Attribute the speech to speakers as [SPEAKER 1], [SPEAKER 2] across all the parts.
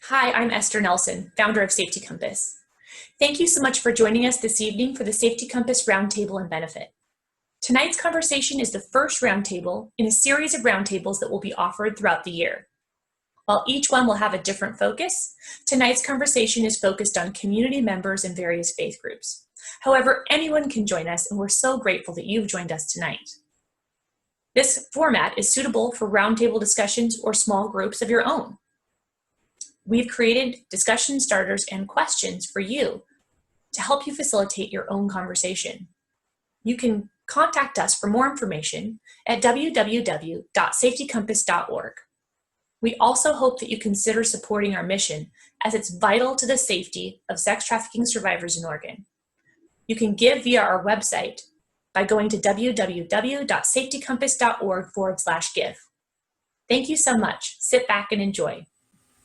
[SPEAKER 1] Hi, I'm Esther Nelson, founder of Safety Compass. Thank you so much for joining us this evening for the Safety Compass Roundtable and Benefit. Tonight's conversation is the first roundtable in a series of roundtables that will be offered throughout the year. While each one will have a different focus, tonight's conversation is focused on community members and various faith groups. However, anyone can join us, and we're so grateful that you've joined us tonight. This format is suitable for roundtable discussions or small groups of your own. We've created discussion starters and questions for you to help you facilitate your own conversation. You can contact us for more information at www.safetycompass.org. We also hope that you consider supporting our mission, as it's vital to the safety of sex trafficking survivors in Oregon. You can give via our website by going to www.safetycompass.org/give. Thank you so much. Sit back and enjoy.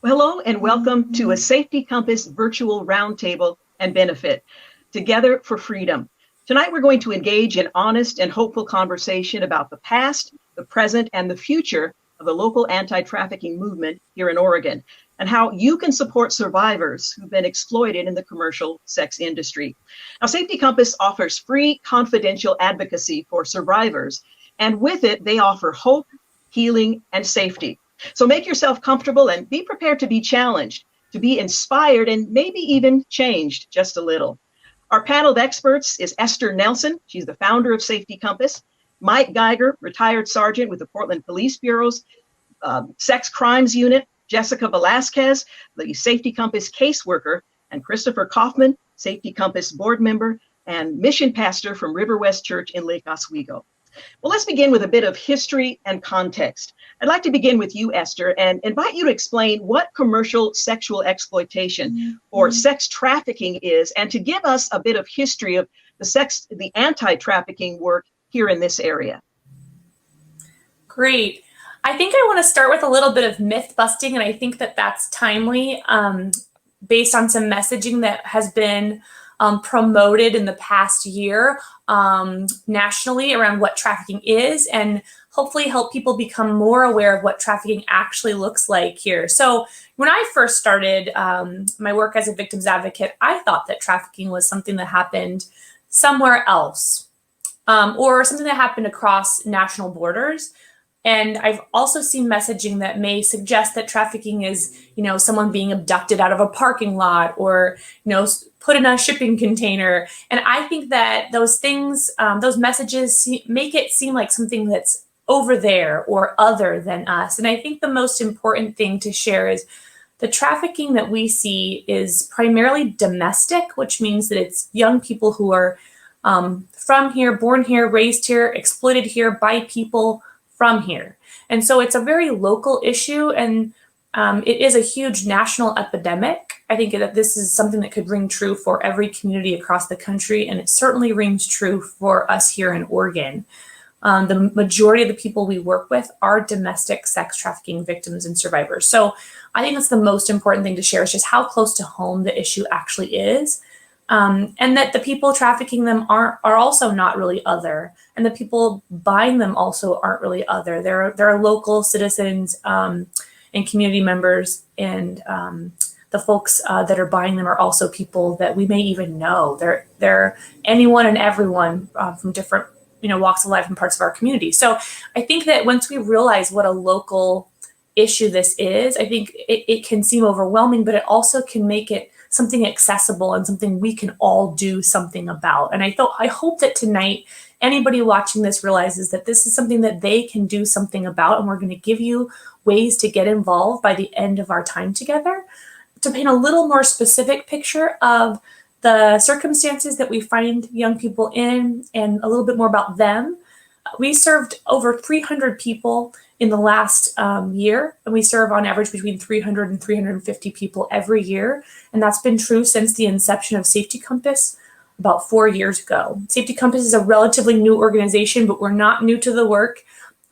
[SPEAKER 2] Hello and welcome to a Safety Compass virtual roundtable and benefit, Together for Freedom. Tonight we're going to engage in honest and hopeful conversation about the past, the present, and the future of the local anti-trafficking movement here in Oregon, and how you can support survivors who've been exploited in the commercial sex industry. Now, Safety Compass offers free, confidential advocacy for survivors, and with it, they offer hope, healing, and safety. So make yourself comfortable and be prepared to be challenged, to be inspired, and maybe even changed just a little. Our panel of experts is Esther Nelson. She's the founder of Safety Compass. Mike Geiger, retired sergeant with the Portland Police Bureau's Sex Crimes Unit. Jessica Velasquez, the Safety Compass caseworker. And Christopher Coffman, Safety Compass board member and mission pastor from River West Church in Lake Oswego. Well, let's begin with a bit of history and context. I'd like to begin with you, Esther, and invite you to explain what commercial sexual exploitation or sex trafficking is, and to give us a bit of history of the anti-trafficking work here in this area.
[SPEAKER 1] Great. I think I want to start with a little bit of myth busting, and I think that that's timely based on some messaging that has been promoted in the past year nationally around what trafficking is, and hopefully help people become more aware of what trafficking actually looks like here. So when I first started my work as a victims advocate, I thought that trafficking was something that happened somewhere else or something that happened across national borders. And I've also seen messaging that may suggest that trafficking is, someone being abducted out of a parking lot or, put in a shipping container. And I think that those things, those messages make it seem like something that's over there or other than us. And I think the most important thing to share is the trafficking that we see is primarily domestic, which means that it's young people who are from here, born here, raised here, exploited here by people from here. And so it's a very local issue, and it is a huge national epidemic. I think that this is something that could ring true for every community across the country, and it certainly rings true for us here in Oregon. The majority of the people we work with are domestic sex trafficking victims and survivors. So I think that's the most important thing to share, is just how close to home the issue actually is. And that the people trafficking them are also not really other, and the people buying them also aren't really other. They're local citizens and community members, and the folks that are buying them are also people that we may even know. They're anyone and everyone from different walks of life and parts of our community. So I think that once we realize what a local issue this is, I think it can seem overwhelming, but it also can make it something accessible and something we can all do something about. And I hope that tonight, anybody watching this realizes that this is something that they can do something about, and we're going to give you ways to get involved by the end of our time together, to paint a little more specific picture of the circumstances that we find young people in and a little bit more about them. We served over 300 people in the last year, and we serve on average between 300 and 350 people every year. And that's been true since the inception of Safety Compass about 4 years ago. Safety Compass is a relatively new organization, but we're not new to the work.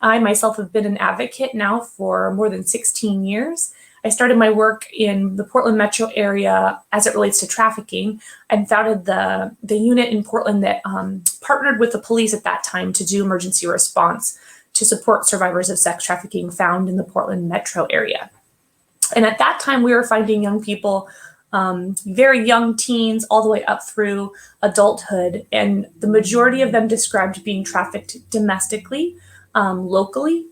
[SPEAKER 1] I myself have been an advocate now for more than 16 years. I started my work in the Portland metro area as it relates to trafficking, and founded the unit in Portland that partnered with the police at that time to do emergency response to support survivors of sex trafficking found in the Portland metro area. And at that time, we were finding young people, very young teens, all the way up through adulthood. And the majority of them described being trafficked domestically, locally.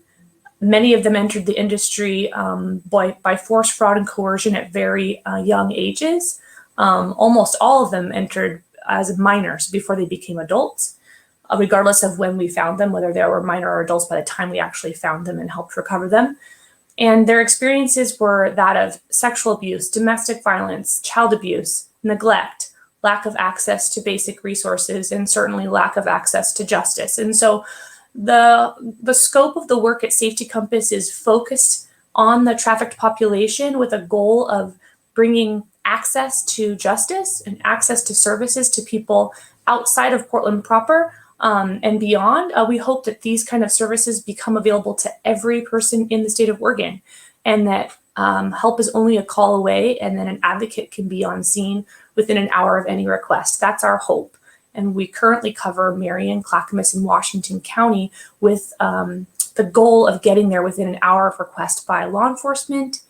[SPEAKER 1] Many of them entered the industry by force, fraud, and coercion at very young ages. Almost all of them entered as minors before they became adults, regardless of when we found them, whether they were minor or adults by the time we actually found them and helped recover them. And their experiences were that of sexual abuse, domestic violence, child abuse, neglect, lack of access to basic resources, and certainly lack of access to justice. And so the scope of the work at Safety Compass is focused on the trafficked population with a goal of bringing access to justice and access to services to people outside of Portland proper, and beyond. We hope that these kind of services become available to every person in the state of Oregon, and that help is only a call away, and then an advocate can be on scene within an hour of any request. That's our hope. And we currently cover Marion, Clackamas, and Washington County with the goal of getting there within an hour of request by law enforcement,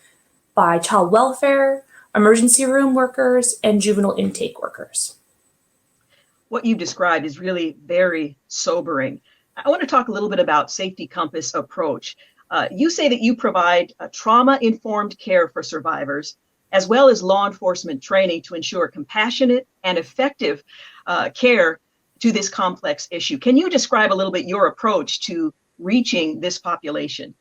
[SPEAKER 1] by child welfare, emergency room workers, and juvenile intake workers.
[SPEAKER 2] What you described is really very sobering. I want to talk a little bit about Safety Compass approach. You say that you provide trauma-informed care for survivors, as well as law enforcement training to ensure compassionate and effective care to this complex issue. Can you describe a little bit your approach to reaching this population?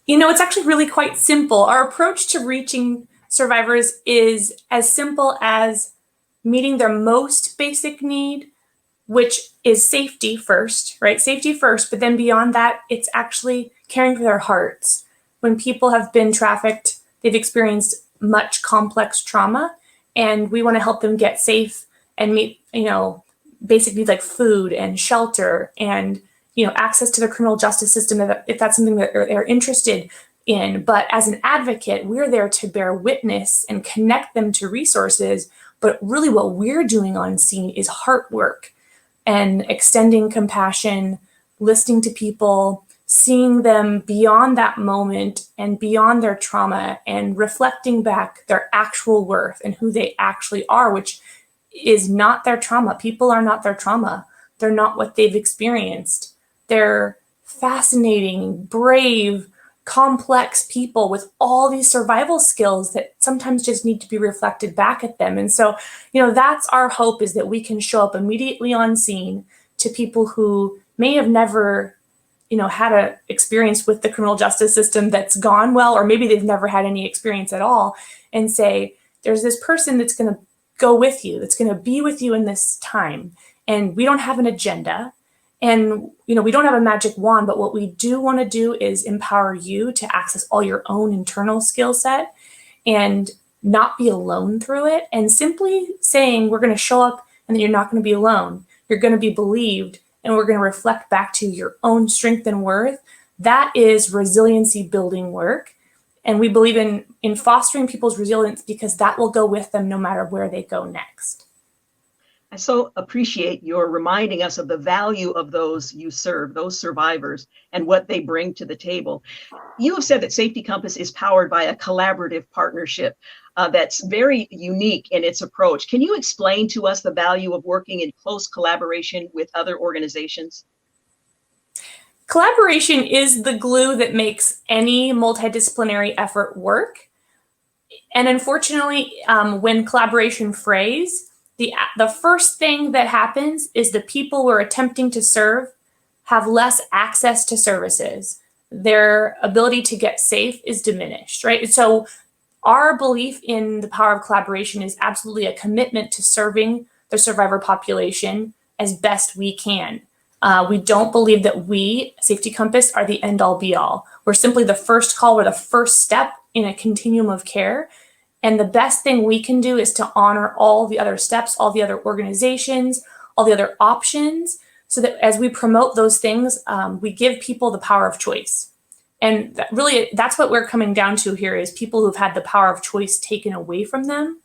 [SPEAKER 1] It's actually really quite simple. Our approach to reaching survivors is as simple as meeting their most basic need, which is safety first, right? Safety first, but then beyond that, it's actually caring for their hearts. When people have been trafficked, they've experienced much complex trauma, and we want to help them get safe and meet, basic needs like food and shelter and, access to the criminal justice system if that's something that they're interested in. But as an advocate, we're there to bear witness and connect them to resources. But really what we're doing on scene is heart work and extending compassion, listening to people, seeing them beyond that moment and beyond their trauma, and reflecting back their actual worth and who they actually are, which is not their trauma. People are not their trauma. They're not what they've experienced. They're fascinating, brave, complex people with all these survival skills that sometimes just need to be reflected back at them. And so, that's our hope, is that we can show up immediately on scene to people who may have never, had an experience with the criminal justice system that's gone well, or maybe they've never had any experience at all, and say, there's this person that's going to go with you, that's going to be with you in this time. And we don't have an agenda. And, we don't have a magic wand, but what we do want to do is empower you to access all your own internal skill set and not be alone through it. And simply saying, we're going to show up and then you're not going to be alone. You're going to be believed, and we're going to reflect back to your own strength and worth. That is resiliency building work. And we believe in fostering people's resilience because that will go with them no matter where they go next.
[SPEAKER 2] I so appreciate your reminding us of the value of those you serve, those survivors, and what they bring to the table. You have said that Safety Compass is powered by a collaborative partnership that's very unique in its approach. Can you explain to us the value of working in close collaboration with other organizations?
[SPEAKER 1] Collaboration is the glue that makes any multidisciplinary effort work. And unfortunately, when collaboration frays, the first thing that happens is the people we're attempting to serve have less access to services. Their ability to get safe is diminished, right? So our belief in the power of collaboration is absolutely a commitment to serving the survivor population as best we can. We don't believe that we, Safety Compass, are the end all be all. We're simply the first call. We're the first step in a continuum of care. And the best thing we can do is to honor all the other steps, all the other organizations, all the other options, so that as we promote those things, we give people the power of choice. And that's what we're coming down to here, is people who've had the power of choice taken away from them.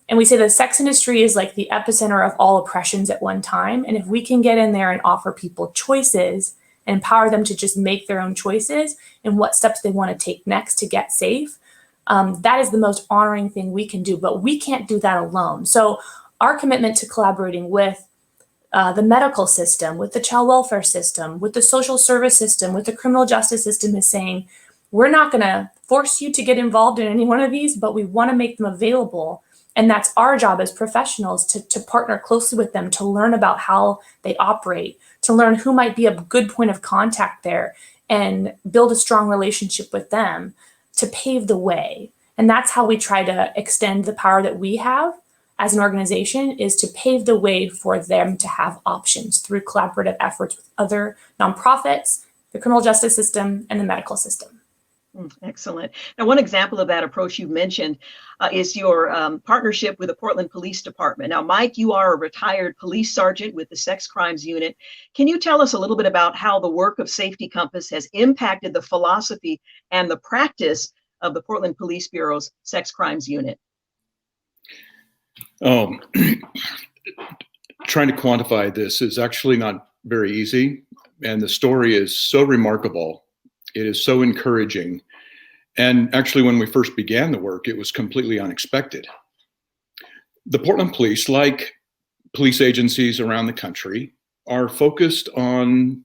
[SPEAKER 1] And we say the sex industry is like the epicenter of all oppressions at one time. And if we can get in there and offer people choices and empower them to just make their own choices and what steps they want to take next to get safe. That is the most honoring thing we can do, but we can't do that alone. So our commitment to collaborating with the medical system, with the child welfare system, with the social service system, with the criminal justice system is saying, we're not going to force you to get involved in any one of these, but we want to make them available. And that's our job as professionals to partner closely with them, to learn about how they operate, to learn who might be a good point of contact there and build a strong relationship with them to pave the way. And that's how we try to extend the power that we have as an organization, is to pave the way for them to have options through collaborative efforts with other nonprofits, the criminal justice system, and the medical system.
[SPEAKER 2] Excellent. Now, one example of that approach you mentioned is your partnership with the Portland Police Department. Now, Mike, you are a retired police sergeant with the Sex Crimes Unit. Can you tell us a little bit about how the work of Safety Compass has impacted the philosophy and the practice of the Portland Police Bureau's Sex Crimes Unit?
[SPEAKER 3] Trying to quantify this is actually not very easy. And the story is so remarkable. It is so encouraging. And actually, when we first began the work, it was completely unexpected. The Portland Police, like police agencies around the country, are focused on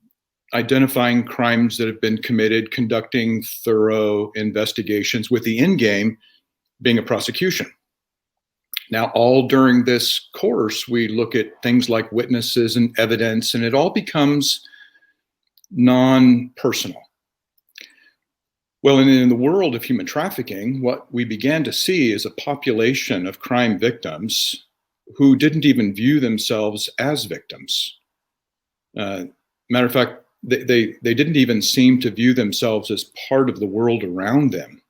[SPEAKER 3] identifying crimes that have been committed, conducting thorough investigations, with the end game being a prosecution. Now, all during this course, we look at things like witnesses and evidence, and it all becomes non-personal. Well, and in the world of human trafficking, what we began to see is a population of crime victims who didn't even view themselves as victims. Matter of fact, they didn't even seem to view themselves as part of the world around them.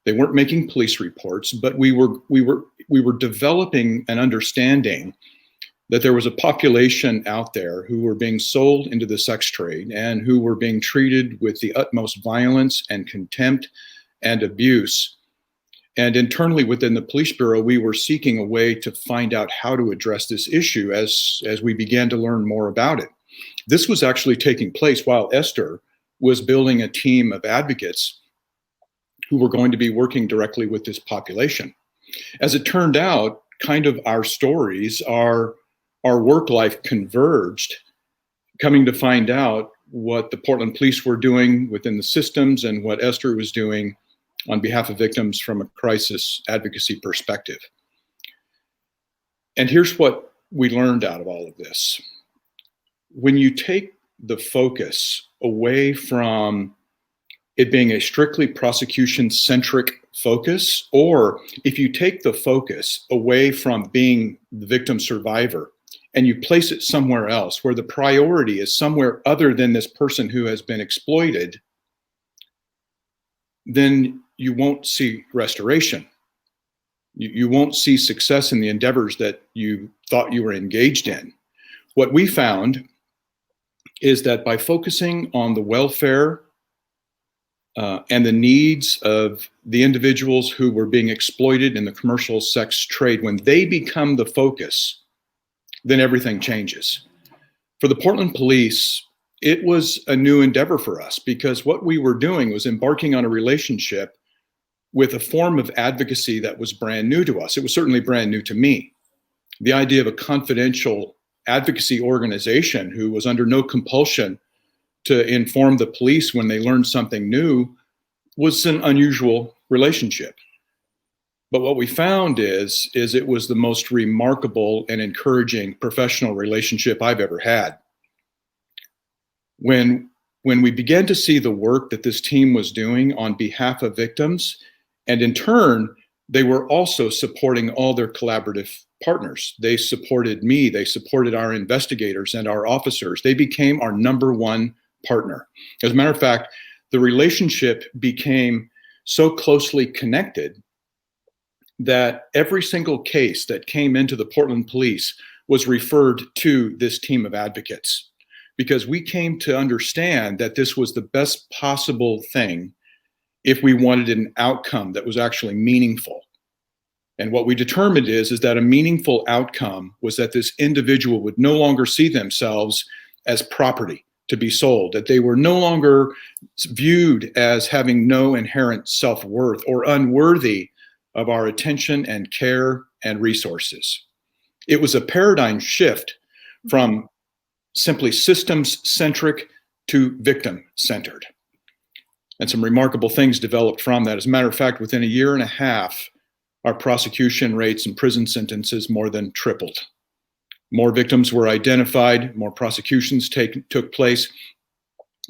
[SPEAKER 3] They weren't making police reports, but we were developing an understanding that there was a population out there who were being sold into the sex trade and who were being treated with the utmost violence and contempt and abuse. And internally within the Police Bureau, we were seeking a way to find out how to address this issue as we began to learn more about it. This was actually taking place while Esther was building a team of advocates who were going to be working directly with this population. As it turned out, kind of our stories, our work life converged, coming to find out what the Portland Police were doing within the systems and what Esther was doing on behalf of victims from a crisis advocacy perspective. And here's what we learned out of all of this. When you take the focus away from it being a strictly prosecution-centric focus, or if you take the focus away from being the victim survivor and you place it somewhere else where the priority is somewhere other than this person who has been exploited, then you won't see restoration. You won't see success in the endeavors that you thought you were engaged in. What we found is that by focusing on the welfare and the needs of the individuals who were being exploited in the commercial sex trade, when they become the focus, then everything changes. For the Portland Police, it was a new endeavor for us because what we were doing was embarking on a relationship with a form of advocacy that was brand new to us. It was certainly brand new to me. The idea of a confidential advocacy organization who was under no compulsion to inform the police when they learned something new was an unusual relationship. But what we found is it was the most remarkable and encouraging professional relationship I've ever had. When we began to see the work that this team was doing on behalf of victims, and in turn, they were also supporting all their collaborative partners. They supported me, they supported our investigators and our officers. They became our number one partner. As a matter of fact, the relationship became so closely connected that every single case that came into the Portland Police was referred to this team of advocates, because we came to understand that this was the best possible thing if we wanted an outcome that was actually meaningful. And what we determined is that a meaningful outcome was that this individual would no longer see themselves as property. to be sold, that they were no longer viewed as having no inherent self-worth or unworthy of our attention and care and resources. It was a paradigm shift from simply systems-centric to victim-centered. And some remarkable things developed from that. As a matter of fact, within a year and a half, our prosecution rates and prison sentences more than tripled. More victims were identified, more prosecutions took place.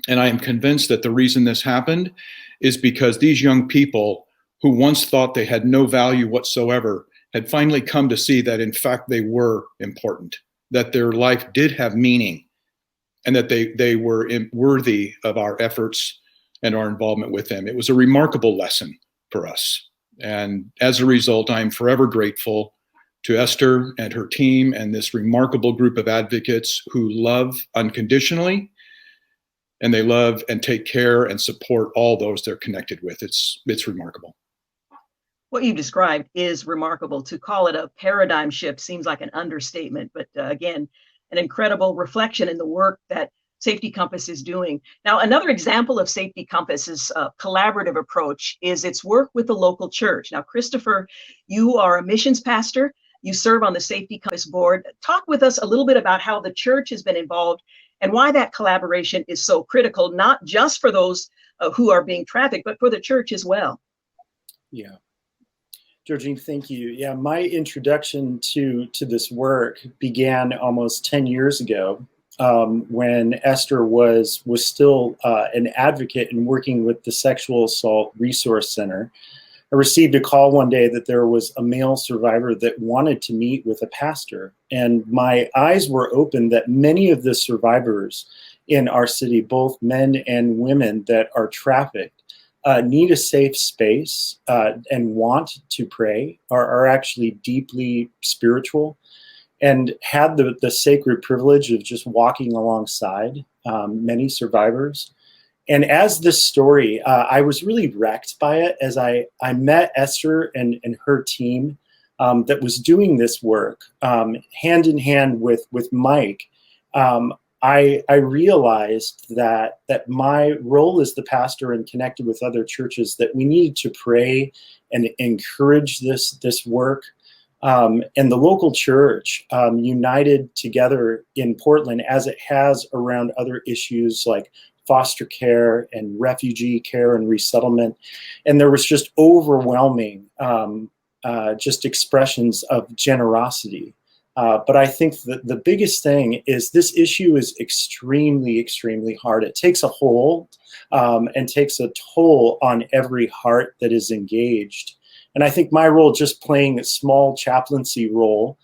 [SPEAKER 3] And I am convinced that the reason this happened is because these young people who once thought they had no value whatsoever had finally come to see that in fact they were important, that their life did have meaning, and that they were worthy of our efforts and our involvement with them. It was a remarkable lesson for us. And as a result, I'm forever grateful to Esther and her team and this remarkable group of advocates who love unconditionally, and they love and take care and support all those they're connected with. It's remarkable.
[SPEAKER 2] What you described is remarkable. To call it a paradigm shift seems like an understatement, but again, an incredible reflection in the work that Safety Compass is doing. Now, another example of Safety Compass's collaborative approach is its work with the local church. Now, Christopher, you are a missions pastor. You serve on the Safety Compass board. Talk with us a little bit about how the church has been involved and why that collaboration is so critical, not just for those who are being trafficked, but for the church as well.
[SPEAKER 4] Yeah. Georgine, thank you. Yeah, my introduction to this work began almost 10 years ago when Esther was still an advocate and working with the Sexual Assault Resource Center. I received a call one day that there was a male survivor that wanted to meet with a pastor. And my eyes were opened that many of the survivors in our city, both men and women that are trafficked, need a safe space and want to pray, are actually deeply spiritual, and had the sacred privilege of just walking alongside many survivors. And as this story, I was really wrecked by it as I met Esther and her team that was doing this work hand in hand with Mike. I realized that my role as the pastor and connected with other churches, that we needed to pray and encourage this work. And the local church united together in Portland, as it has around other issues like foster care and refugee care and resettlement. And there was just overwhelming just expressions of generosity. But I think that the biggest thing is this issue is extremely, extremely hard. It takes a hold and takes a toll on every heart that is engaged. And I think my role, just playing a small chaplaincy role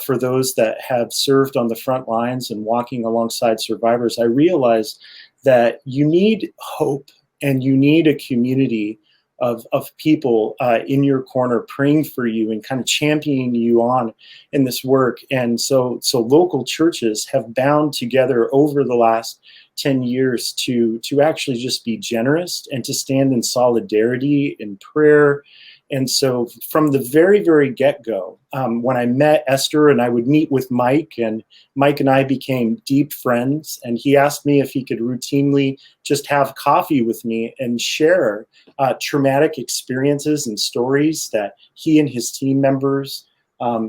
[SPEAKER 4] for those that have served on the front lines and walking alongside survivors, I realized that you need hope and you need a community of people in your corner praying for you and kind of championing you on in this work. And so local churches have bound together over the last 10 years to actually just be generous and to stand in solidarity in prayer. And so from the very, very get-go, when I met Esther and I would meet with Mike, and Mike and I became deep friends, and he asked me if he could routinely just have coffee with me and share traumatic experiences and stories that he and his team members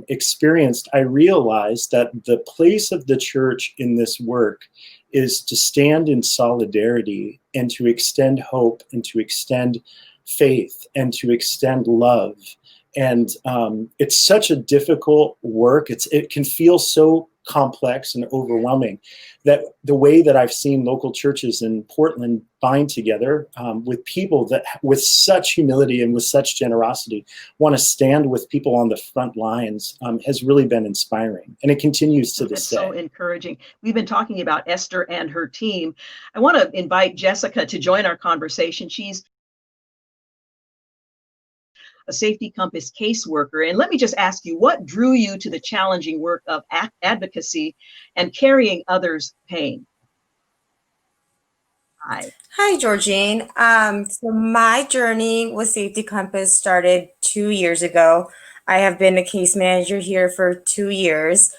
[SPEAKER 4] experienced, I realized that the place of the church in this work is to stand in solidarity and to extend hope and to extend faith and to extend love. And it's such a difficult work. It can feel so complex and overwhelming, that the way that I've seen local churches in Portland bind together with people that with such humility and with such generosity want to stand with people on the front lines has really been inspiring. And it continues to this day.
[SPEAKER 2] That's so encouraging. We've been talking about Esther and her team. I want to invite Jessica to join our conversation. She's a Safety Compass caseworker. And let me just ask you, what drew you to the challenging work of advocacy and carrying others' pain?
[SPEAKER 5] Hi, Georgine. So my journey with Safety Compass started 2 years ago. I have been a case manager here for 2 years.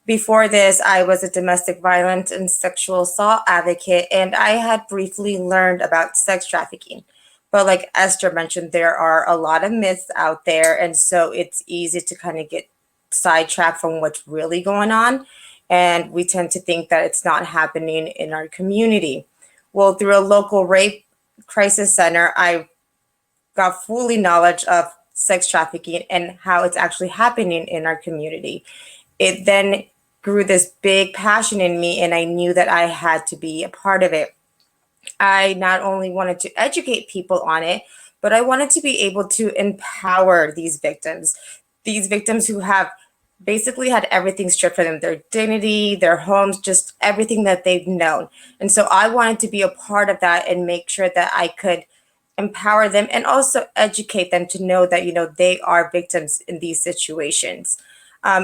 [SPEAKER 5] Before this, I was a domestic violence and sexual assault advocate, and I had briefly learned about sex trafficking. But like Esther mentioned, there are a lot of myths out there, and so it's easy to kind of get sidetracked from what's really going on. And we tend to think that it's not happening in our community. Well, through a local rape crisis center, I got fully knowledge of sex trafficking and how it's actually happening in our community. It then grew this big passion in me, and I knew that I had to be a part of it. I not only wanted to educate people on it, but I wanted to be able to empower these victims who have basically had everything stripped from them, their dignity, their homes, just everything that they've known. And so I wanted to be a part of that and make sure that I could empower them and also educate them to know that, they are victims in these situations.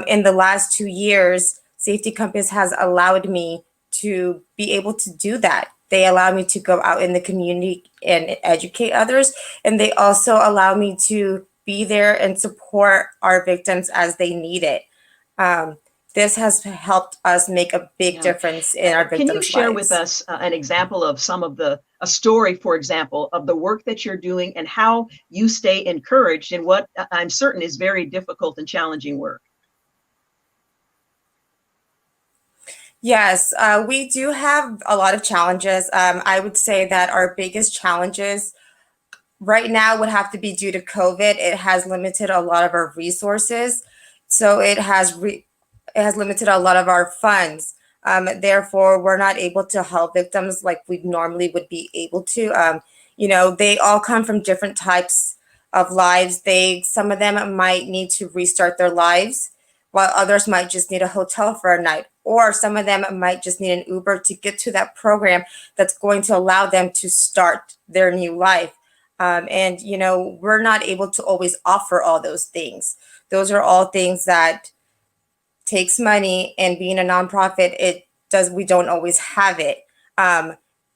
[SPEAKER 5] In the last 2 years, Safety Compass has allowed me to be able to do that. They allow me to go out in the community and educate others. And they also allow me to be there and support our victims as they need it. This has helped us make a big difference in our victims' lives.
[SPEAKER 2] Can you share with us an example of a story, for example, of the work that you're doing and how you stay encouraged in what I'm certain is very difficult and challenging work?
[SPEAKER 5] Yes, we do have a lot of challenges. I would say that our biggest challenges right now would have to be due to COVID. It has limited a lot of our resources, so it has limited a lot of our funds. Therefore, we're not able to help victims like we normally would be able to. They all come from different types of lives. Some of them might need to restart their lives, while others might just need a hotel for a night, or some of them might just need an Uber to get to that program that's going to allow them to start their new life. We're not able to always offer all those things. Those are all things that takes money, and being a nonprofit, we don't always have it.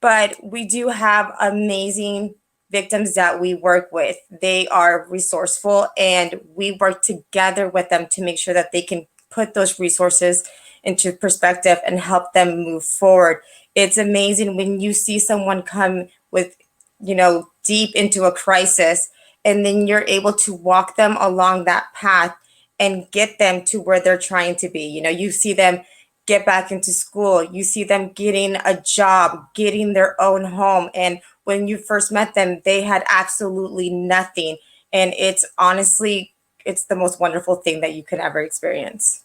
[SPEAKER 5] But we do have amazing victims that we work with. They are resourceful, and we work together with them to make sure that they can put those resources into perspective and help them move forward. It's amazing when you see someone come with, deep into a crisis, and then you're able to walk them along that path and get them to where they're trying to be. You see them get back into school. You see them getting a job, getting their own home. And when you first met them, they had absolutely nothing. And it's the most wonderful thing that you can ever experience.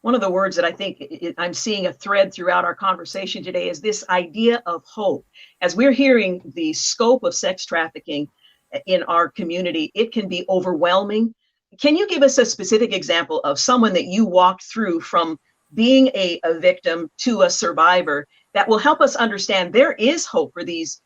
[SPEAKER 2] One of the words that I think I'm seeing a thread throughout our conversation today is this idea of hope. As we're hearing the scope of sex trafficking in our community, it can be overwhelming. Can you give us a specific example of someone that you walked through from being a victim to a survivor that will help us understand there is hope for these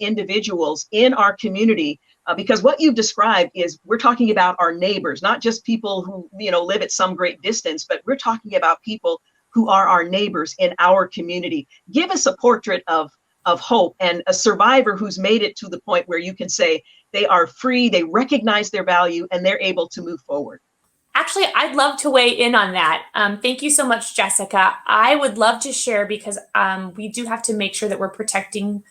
[SPEAKER 2] individuals in our community? Because what you've described is, we're talking about our neighbors, not just people who live at some great distance, but we're talking about people who are our neighbors in our community. Give us a portrait of hope and a survivor who's made it to the point where you can say they are free, they recognize their value, and they're able to move forward.
[SPEAKER 1] Actually, I'd love to weigh in on that. Thank you so much, Jessica. I would love to share, because we do have to make sure that we're protecting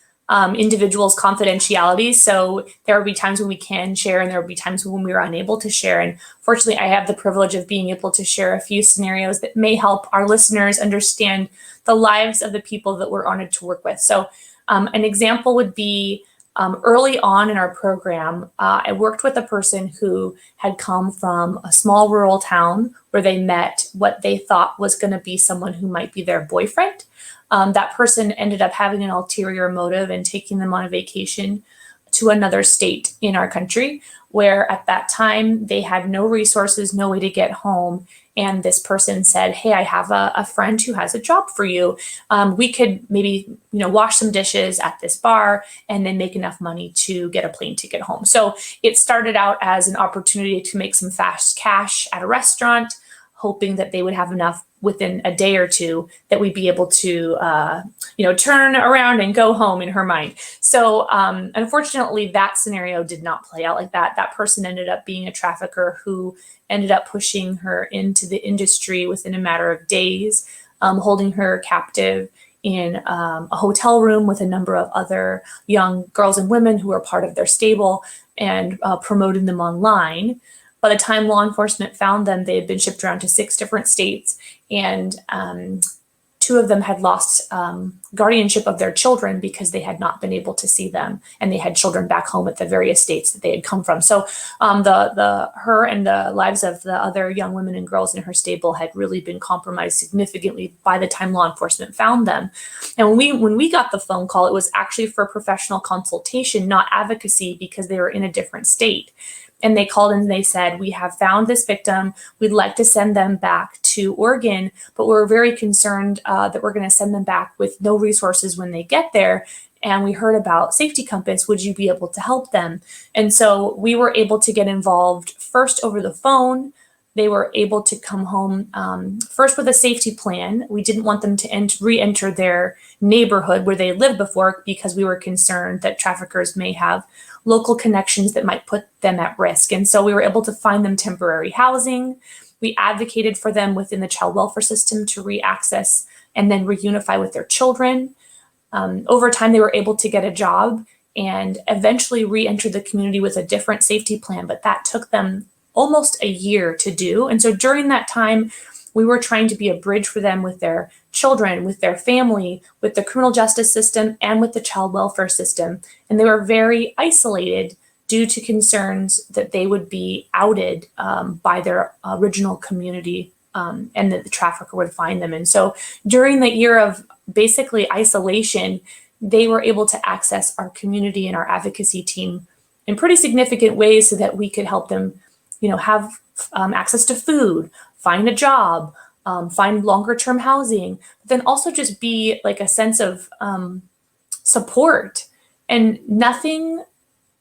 [SPEAKER 1] individuals' confidentiality. So there will be times when we can share, and there will be times when we're unable to share. And fortunately, I have the privilege of being able to share a few scenarios that may help our listeners understand the lives of the people that we're honored to work with. So an example would be, early on in our program, I worked with a person who had come from a small rural town where they met what they thought was going to be someone who might be their boyfriend. That person ended up having an ulterior motive and taking them on a vacation to another state in our country, where at that time they had no resources, no way to get home. And this person said, "Hey, I have a friend who has a job for you. We could maybe, wash some dishes at this bar and then make enough money to get a plane ticket home." So it started out as an opportunity to make some fast cash at a restaurant. hoping that they would have enough within a day or two that we'd be able to, turn around and go home in her mind. So unfortunately, that scenario did not play out like that. That person ended up being a trafficker who ended up pushing her into the industry within a matter of days, holding her captive in a hotel room with a number of other young girls and women who were part of their stable, and promoting them online. By the time law enforcement found them, they had been shipped around to 6 different states, and 2 of them had lost guardianship of their children because they had not been able to see them, and they had children back home at the various states that they had come from. So her and the lives of the other young women and girls in her stable had really been compromised significantly by the time law enforcement found them. And when we got the phone call, it was actually for professional consultation, not advocacy, because they were in a different state. And they called and they said, we have found this victim. We'd like to send them back to Oregon, but we're very concerned that we're going to send them back with no resources when they get there. And we heard about Safety Compass. Would you be able to help them? And so we were able to get involved first over the phone. They were able to come home first with a safety plan. We didn't want them to re-enter their neighborhood where they lived before, because we were concerned that traffickers may have local connections that might put them at risk. And so we were able to find them temporary housing. We advocated for them within the child welfare system to re-access and then reunify with their children. Over time, they were able to get a job and eventually re-enter the community with a different safety plan, but that took them almost a year to do. And so during that time, we were trying to be a bridge for them with their children, with their family, with the criminal justice system, and with the child welfare system. And they were very isolated due to concerns that they would be outed by their original community, and that the trafficker would find them. And so during the year of basically isolation, they were able to access our community and our advocacy team in pretty significant ways so that we could help them, have access to food, find a job, find longer term housing, but then also just be like a sense of support. And nothing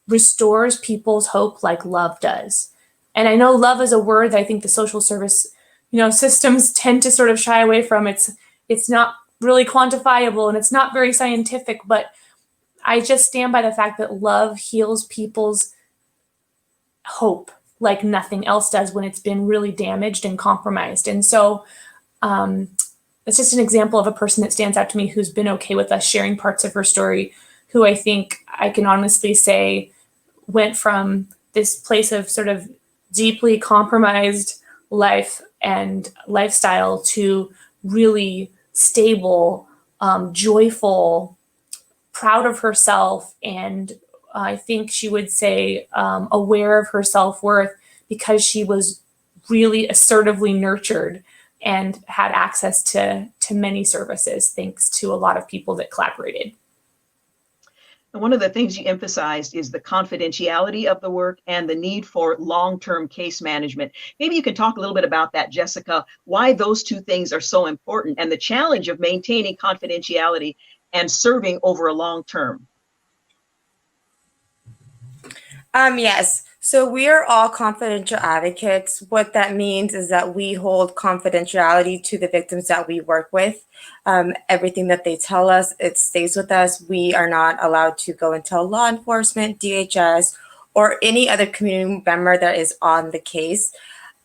[SPEAKER 1] restores people's hope like love does. And I know love is a word that I think the social service, systems tend to sort of shy away from. It's not really quantifiable and it's not very scientific, but I just stand by the fact that love heals people's hope like nothing else does when it's been really damaged and compromised. And so it's just an example of a person that stands out to me who's been okay with us sharing parts of her story, who I think I can honestly say went from this place of sort of deeply compromised life and lifestyle to really stable, joyful, proud of herself, and I think she would say aware of her self-worth, because she was really assertively nurtured and had access to many services thanks to a lot of people that collaborated.
[SPEAKER 2] And one of the things you emphasized is the confidentiality of the work and the need for long-term case management. Maybe you can talk a little bit about that, Jessica, why those 2 things are so important and the challenge of maintaining confidentiality and serving over a long term.
[SPEAKER 5] Yes. So we are all confidential advocates. What that means is that we hold confidentiality to the victims that we work with. Everything that they tell us, it stays with us. We are not allowed to go and tell law enforcement, DHS, or any other community member that is on the case.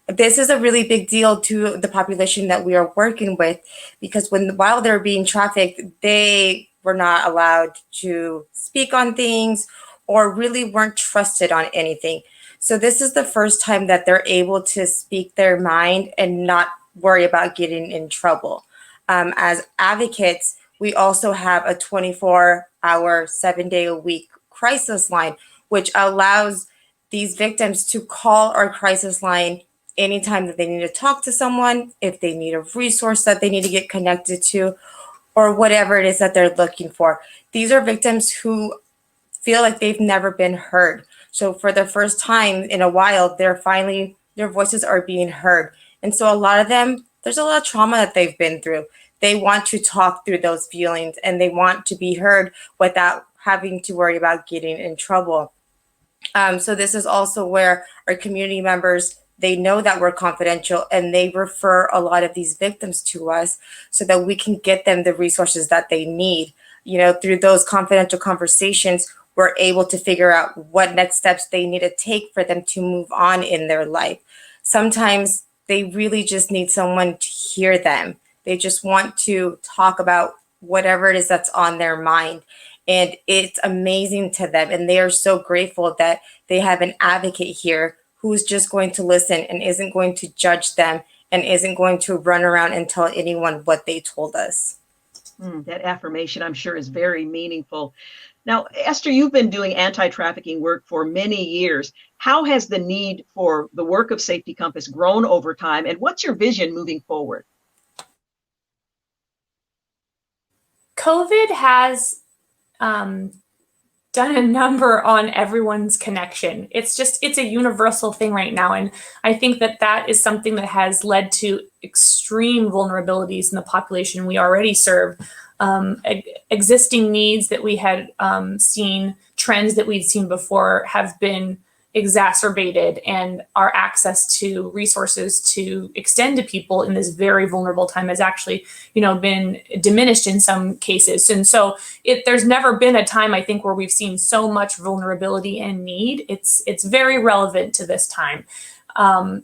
[SPEAKER 5] This is a really big deal to the population that we are working with, because while they're being trafficked, they were not allowed to speak on things or really weren't trusted on anything. So this is the first time that they're able to speak their mind and not worry about getting in trouble. As advocates, we also have a 24-hour, 7-day-a-week crisis line, which allows these victims to call our crisis line anytime that they need to talk to someone, if they need a resource that they need to get connected to, or whatever it is that they're looking for. These are victims who feel like they've never been heard. So for the first time in a while, their voices are being heard. And so a lot of them, there's a lot of trauma that they've been through. They want to talk through those feelings and they want to be heard without having to worry about getting in trouble. So this is also where our community members They know that we're confidential, and they refer a lot of these victims to us so that we can get them the resources that they need. Through those confidential conversations, we're able to figure out what next steps they need to take for them to move on in their life. Sometimes they really just need someone to hear them. They just want to talk about whatever it is that's on their mind. And it's amazing to them. And they are so grateful that they have an advocate here who's just going to listen and isn't going to judge them and isn't going to run around and tell anyone what they told us.
[SPEAKER 2] That affirmation, I'm sure, is very meaningful. Now, Esther, you've been doing anti-trafficking work for many years. How has the need for the work of Safety Compass grown over time, and what's your vision moving forward?
[SPEAKER 1] COVID has done a number on everyone's connection. It's a universal thing right now. And I think that is something that has led to extreme vulnerabilities in the population we already serve. Existing needs that we had seen, trends that we'd seen before have been exacerbated, and our access to resources to extend to people in this very vulnerable time has actually, been diminished in some cases. And so there's never been a time, I think, where we've seen so much vulnerability and need. It's very relevant to this time.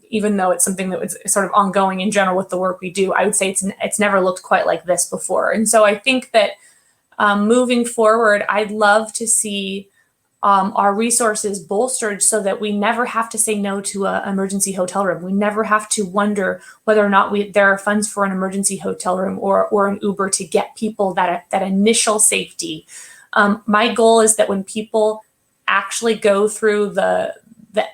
[SPEAKER 1] Even though it's something that was sort of ongoing in general with the work we do, I would say it's never looked quite like this before. And so I think that moving forward, I'd love to see our resources bolstered so that we never have to say no to an emergency hotel room. We never have to wonder whether or not there are funds for an emergency hotel room or an Uber to get people that initial safety. My goal is that when people actually go through the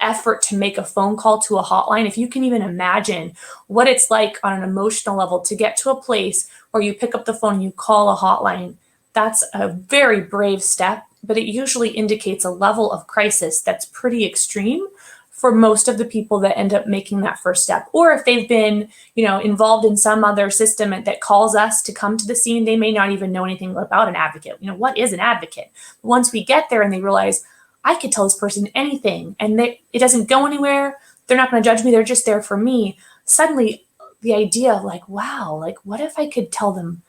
[SPEAKER 1] effort to make a phone call to a hotline, if you can even imagine what it's like on an emotional level to get to a place where you pick up the phone and you call a hotline, that's a very brave step, but it usually indicates a level of crisis that's pretty extreme for most of the people that end up making that first step. Or if they've been, involved in some other system that calls us to come to the scene, they may not even know anything about an advocate. What is an advocate? Once we get there and they realize, I could tell this person anything and it doesn't go anywhere, they're not going to judge me, they're just there for me. Suddenly the idea of wow, what if I could tell them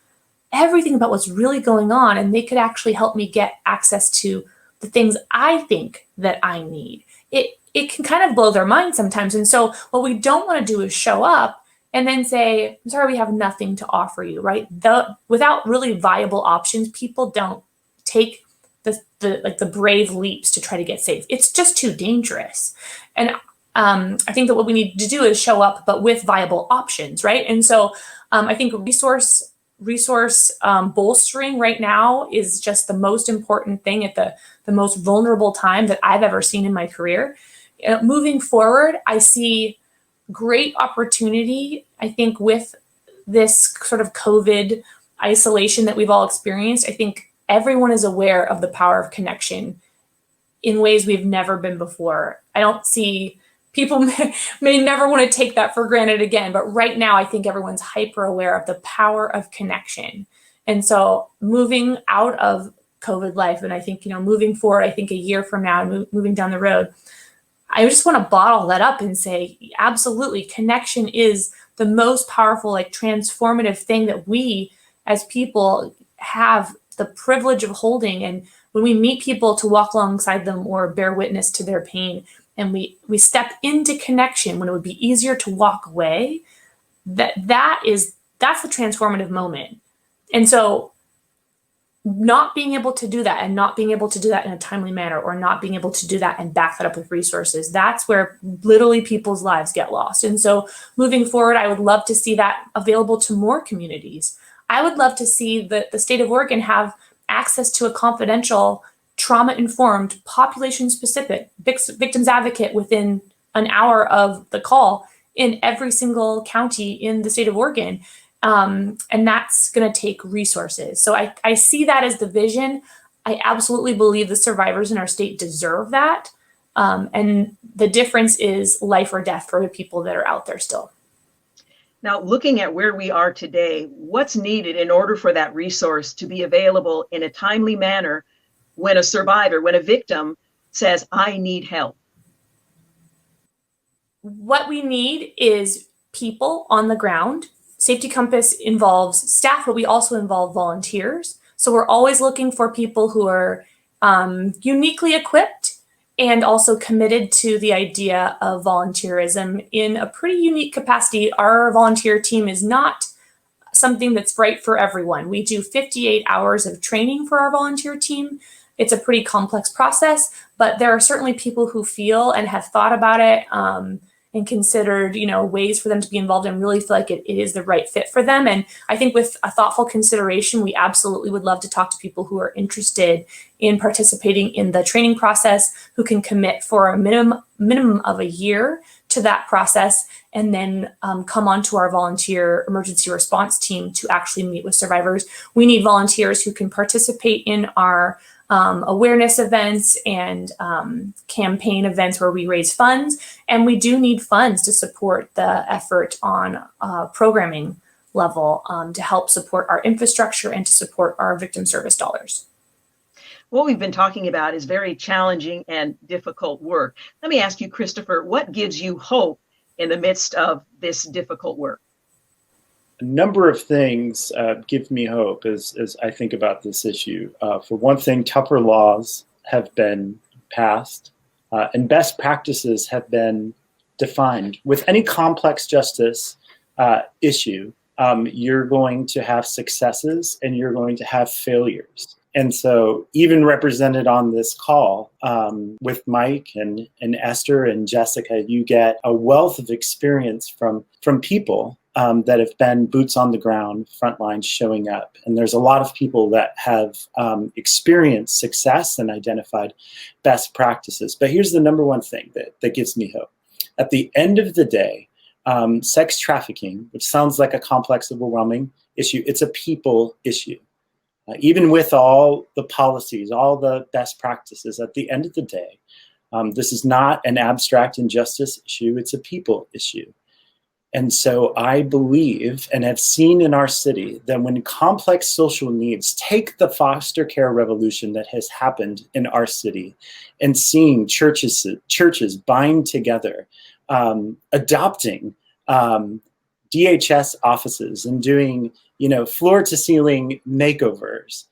[SPEAKER 1] everything about what's really going on and they could actually help me get access to the things I think that I need. It can kind of blow their mind sometimes. And so what we don't want to do is show up and then say, I'm sorry, we have nothing to offer you, right? Without really viable options, people don't take the brave leaps to try to get safe. It's just too dangerous. And I think that what we need to do is show up, but with viable options, right? And so I think resource bolstering right now is just the most important thing at the most vulnerable time that I've ever seen in my career. Moving forward, I see great opportunity, I think, with this sort of COVID isolation that we've all experienced. I think everyone is aware of the power of connection in ways we've never been before. I don't see people may never want to take that for granted again, but right now I think everyone's hyper aware of the power of connection. And so moving out of COVID life, and I think, moving forward, I think a year from now, moving down the road, I just want to bottle that up and say, absolutely, connection is the most powerful, transformative thing that we as people have the privilege of holding. And when we meet people to walk alongside them or bear witness to their pain, and we step into connection when it would be easier to walk away, that's the transformative moment. And so not being able to do that, and not being able to do that in a timely manner, or not being able to do that and back that up with resources, that's where literally people's lives get lost. And so moving forward, I would love to see that available to more communities. I would love to see the state of Oregon have access to a confidential, trauma-informed, population-specific victims advocate within an hour of the call in every single county in the state of Oregon. And that's going to take resources. So I see that as the vision. I absolutely believe the survivors in our state deserve that. And the difference is life or death for the people that are out there still.
[SPEAKER 2] Now, looking at where we are today, what's needed in order for that resource to be available in a timely manner when a survivor, when a victim says, I need help?
[SPEAKER 1] what we need is people on the ground. Safety Compass involves staff, but we also involve volunteers. So we're always looking for people who are uniquely equipped and also committed to the idea of volunteerism in a pretty unique capacity. Our volunteer team is not something that's right for everyone. We do 58 hours of training for our volunteer team. It's a pretty complex process, but there are certainly people who feel and have thought about it and considered, ways for them to be involved and really feel like it is the right fit for them. And I think with a thoughtful consideration, we absolutely would love to talk to people who are interested in participating in the training process, who can commit for a minimum of a year to that process, and then come onto our volunteer emergency response team to actually meet with survivors. We need volunteers who can participate in our awareness events and campaign events where we raise funds. And we do need funds to support the effort on programming level to help support our infrastructure and to support our victim service dollars.
[SPEAKER 2] What we've been talking about is very challenging and difficult work. Let me ask you, Christopher, what gives you hope in the midst of this difficult work?
[SPEAKER 4] A number of things give me hope as I think about this issue. For one thing, tougher laws have been passed and best practices have been defined. With any complex justice issue, you're going to have successes and you're going to have failures. And so even represented on this call with Mike and Esther and Jessica, you get a wealth of experience from people that have been boots on the ground, front lines showing up. And there's a lot of people that have experienced success and identified best practices. But here's the number one thing that gives me hope. At the end of the day, sex trafficking, which sounds like a complex, overwhelming issue, it's a people issue. Even with all the policies, all the best practices, at the end of the day, this is not an abstract injustice issue, it's a people issue. And so I believe and have seen in our city that when complex social needs take the foster care revolution that has happened in our city and seeing churches bind together, adopting DHS offices and doing floor to ceiling makeovers,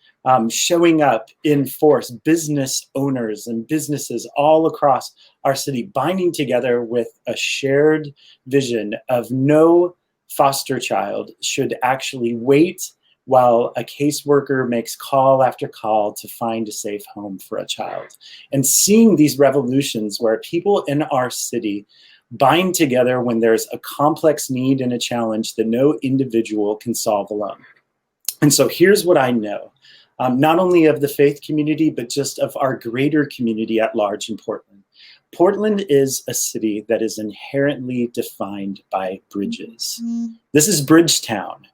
[SPEAKER 4] showing up in force, business owners and businesses all across our city, binding together with a shared vision of no foster child should actually wait while a caseworker makes call after call to find a safe home for a child. And seeing these revolutions where people in our city bind together when there's a complex need and a challenge that no individual can solve alone. And so here's what I know, not only of the faith community, but just of our greater community at large in Portland. Portland is a city that is inherently defined by bridges. This is Bridgetown.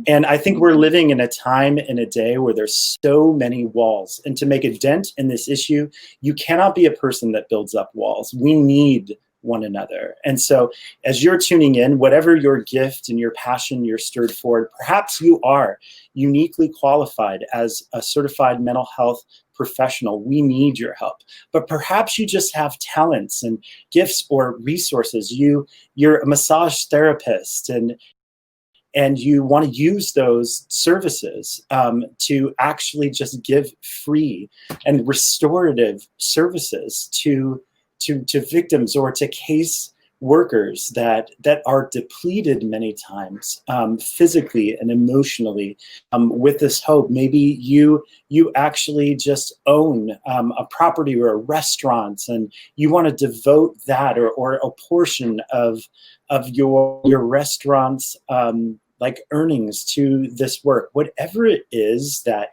[SPEAKER 4] And I think we're living in a time and a day where there's so many walls. And to make a dent in this issue, you cannot be a person that builds up walls. We need one another. And so as you're tuning in, whatever your gift and your passion you're stirred for, perhaps you are uniquely qualified as a certified mental health professional. We need your help. But perhaps you just have talents and gifts or resources. You're a massage therapist and you want to use those services to actually just give free and restorative services to victims or to case workers that are depleted many times physically and emotionally. With this hope, maybe you actually just own a property or a restaurant and you want to devote that or a portion of your restaurant's like earnings to this work. Whatever it is that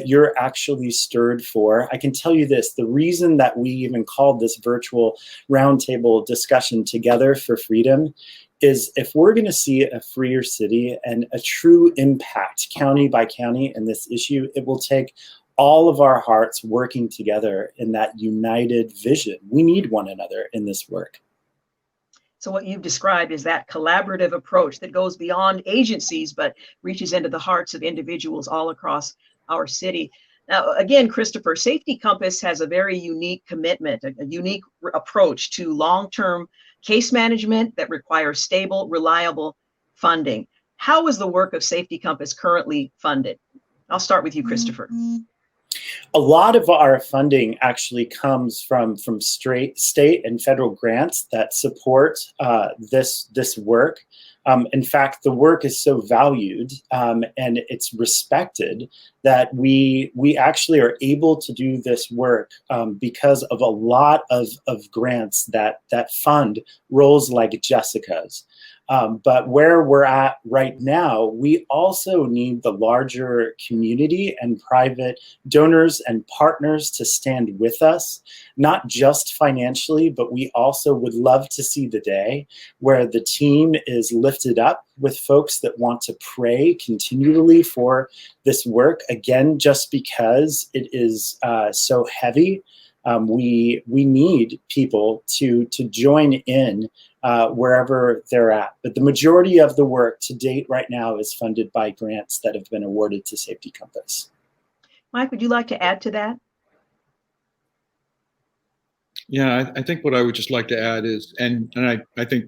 [SPEAKER 4] you're actually stirred for. I can tell you this, the reason that we even called this virtual roundtable discussion Together for Freedom is if we're gonna see a freer city and a true impact county by county in this issue, it will take all of our hearts working together in that united vision. We need one another in this work.
[SPEAKER 2] So what you've described is that collaborative approach that goes beyond agencies, but reaches into the hearts of individuals all across our city. Now, again, Christopher, Safety Compass has a very unique commitment, a unique approach to long-term case management that requires stable, reliable funding. How is the work of Safety Compass currently funded? I'll start with you, Christopher.
[SPEAKER 4] A lot of our funding actually comes from state and federal grants that support this work. In fact, the work is so valued and it's respected that we actually are able to do this work because of a lot of grants that fund roles like Jessica's. But where we're at right now, we also need the larger community and private donors and partners to stand with us, not just financially, but we also would love to see the day where the team is lifted up with folks that want to pray continually for this work, again, just because it is so heavy. We need people to join in wherever they're at. But the majority of the work to date right now is funded by grants that have been awarded to Safety Compass.
[SPEAKER 2] Mike, would you like to add to that?
[SPEAKER 3] Yeah, I think what I would just like to add is, and I think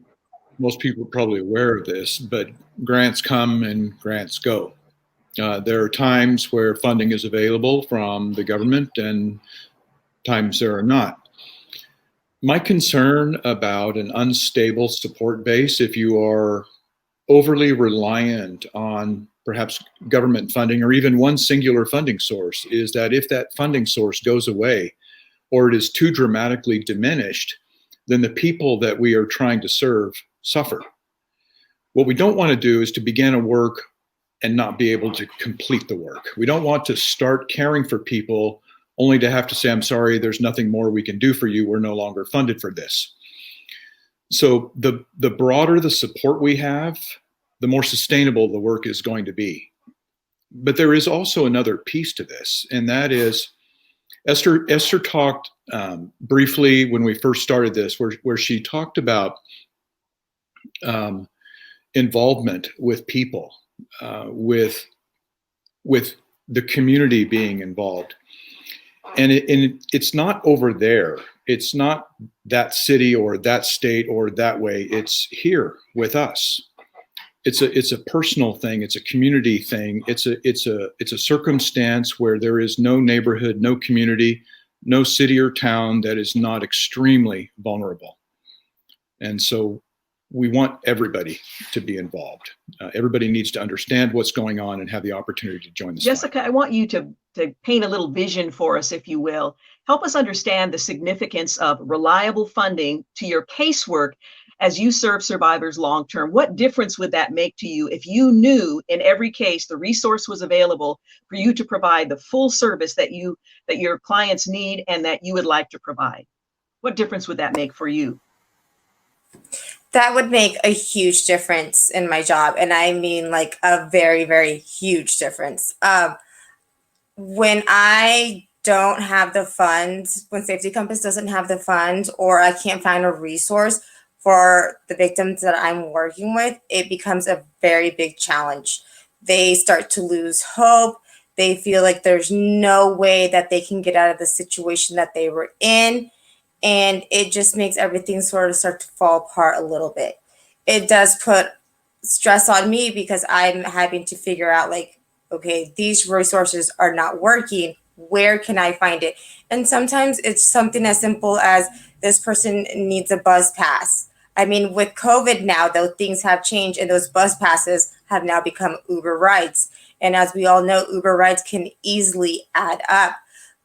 [SPEAKER 3] most people are probably aware of this, but grants come and grants go. There are times where funding is available from the government and times there are not. My concern about an unstable support base, if you are overly reliant on perhaps government funding or even one singular funding source, is that if that funding source goes away or it is too dramatically diminished, then the people that we are trying to serve suffer. What we don't want to do is to begin a work and not be able to complete the work. We don't want to start caring for people only to have to say, I'm sorry, there's nothing more we can do for you. We're no longer funded for this. So the broader the support we have, the more sustainable the work is going to be. But there is also another piece to this, and that is Esther talked briefly when we first started this, where she talked about involvement with people, with the community being involved. And it's not over there. It's not that city or that state or that way. It's here with us. It's a personal thing. It's a community thing. It's a circumstance where there is no neighborhood, no community, no city or town that is not extremely vulnerable. And so we want everybody to be involved. Everybody needs to understand what's going on and have the opportunity to join the
[SPEAKER 2] Jessica, I want you to paint a little vision for us, if you will. Help us understand the significance of reliable funding to your casework as you serve survivors long term. What difference would that make to you if you knew in every case the resource was available for you to provide the full service that your clients need and that you would like to provide? What difference would that make for you?
[SPEAKER 5] That would make a huge difference in my job. And I mean like a very, very huge difference. When I don't have the funds, when Safety Compass doesn't have the funds, or I can't find a resource for the victims that I'm working with, it becomes a very big challenge. They start to lose hope. They feel like there's no way that they can get out of the situation that they were in. And it just makes everything sort of start to fall apart a little bit. It does put stress on me because I'm having to figure out like, okay, these resources are not working. Where can I find it? And sometimes it's something as simple as this person needs a bus pass. I mean, with COVID now, though, things have changed and those bus passes have now become Uber rides. And as we all know, Uber rides can easily add up.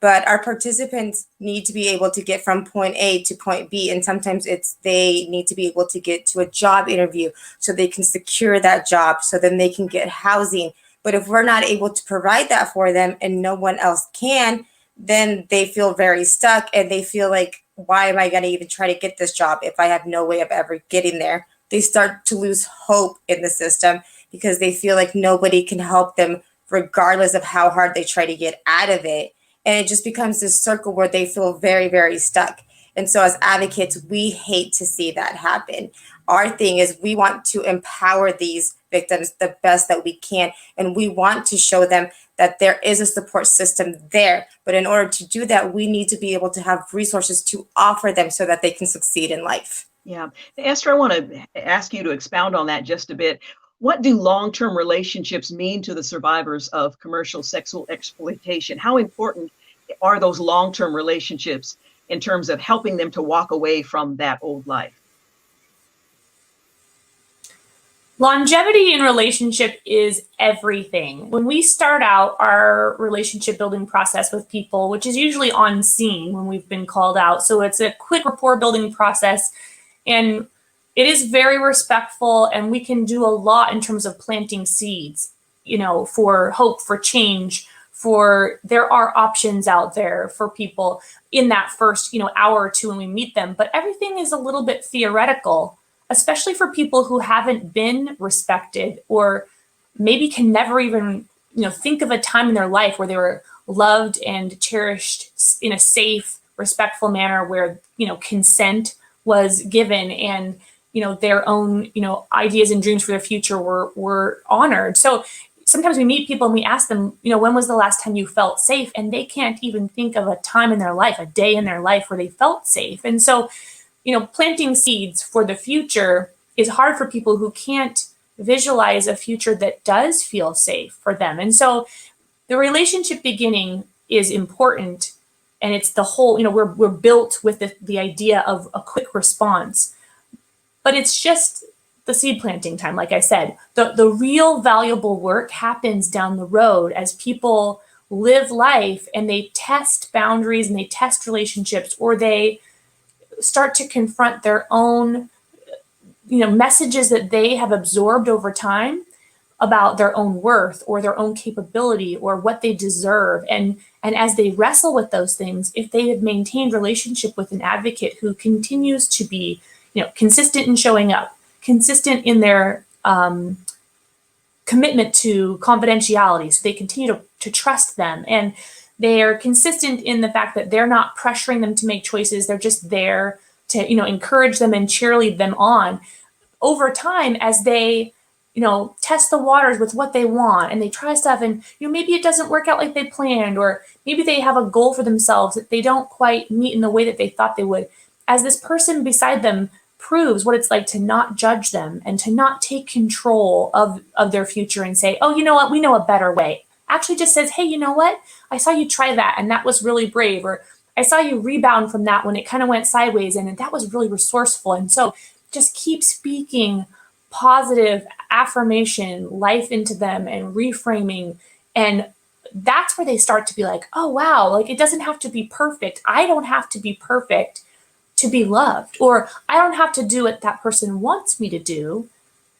[SPEAKER 5] But our participants need to be able to get from point A to point B. And sometimes they need to be able to get to a job interview so they can secure that job so then they can get housing. But if we're not able to provide that for them and no one else can, then they feel very stuck and they feel like, why am I going to even try to get this job if I have no way of ever getting there? They start to lose hope in the system because they feel like nobody can help them regardless of how hard they try to get out of it. And it just becomes this circle where they feel very, very stuck. And so as advocates, we hate to see that happen. Our thing is we want to empower these victims the best that we can. And we want to show them that there is a support system there. But in order to do that, we need to be able to have resources to offer them so that they can succeed in life.
[SPEAKER 2] Yeah. Esther, I want to ask you to expound on that just a bit. What do long-term relationships mean to the survivors of commercial sexual exploitation? How important are those long-term relationships in terms of helping them to walk away from that old life?
[SPEAKER 1] Longevity in relationship is everything. When we start out our relationship building process with people, which is usually on scene when we've been called out, so it's a quick rapport building process, and it is very respectful, and we can do a lot in terms of planting seeds, for hope, for change, for there are options out there for people in that first, hour or two when we meet them. But everything is a little bit theoretical, especially for people who haven't been respected or maybe can never even, think of a time in their life where they were loved and cherished in a safe, respectful manner where, consent was given and, their own, ideas and dreams for their future were honored. So sometimes we meet people and we ask them, when was the last time you felt safe? And they can't even think of a time in their life, a day in their life where they felt safe. And so, planting seeds for the future is hard for people who can't visualize a future that does feel safe for them. And so the relationship beginning is important. And it's the whole, we're built with the idea of a quick response. But it's just the seed planting time, like I said. The real valuable work happens down the road as people live life and they test boundaries and they test relationships, or they start to confront their own, messages that they have absorbed over time about their own worth or their own capability or what they deserve. And as they wrestle with those things, if they have maintained relationship with an advocate who continues to be, consistent in showing up, consistent in their commitment to confidentiality, so they continue to trust them, and they are consistent in the fact that they're not pressuring them to make choices. They're just there to, encourage them and cheerlead them on. Over time, as they, test the waters with what they want and they try stuff and, maybe it doesn't work out like they planned, or maybe they have a goal for themselves that they don't quite meet in the way that they thought they would. As this person beside them proves what it's like to not judge them and to not take control of their future and say, oh, you know what, we know a better way. Actually just says, hey, you know what? I saw you try that and that was really brave. Or I saw you rebound from that when it kind of went sideways and that was really resourceful. And so just keep speaking positive affirmation, life into them and reframing. And that's where they start to be like, oh, wow, like it doesn't have to be perfect. I don't have to be perfect to be loved, or I don't have to do what that person wants me to do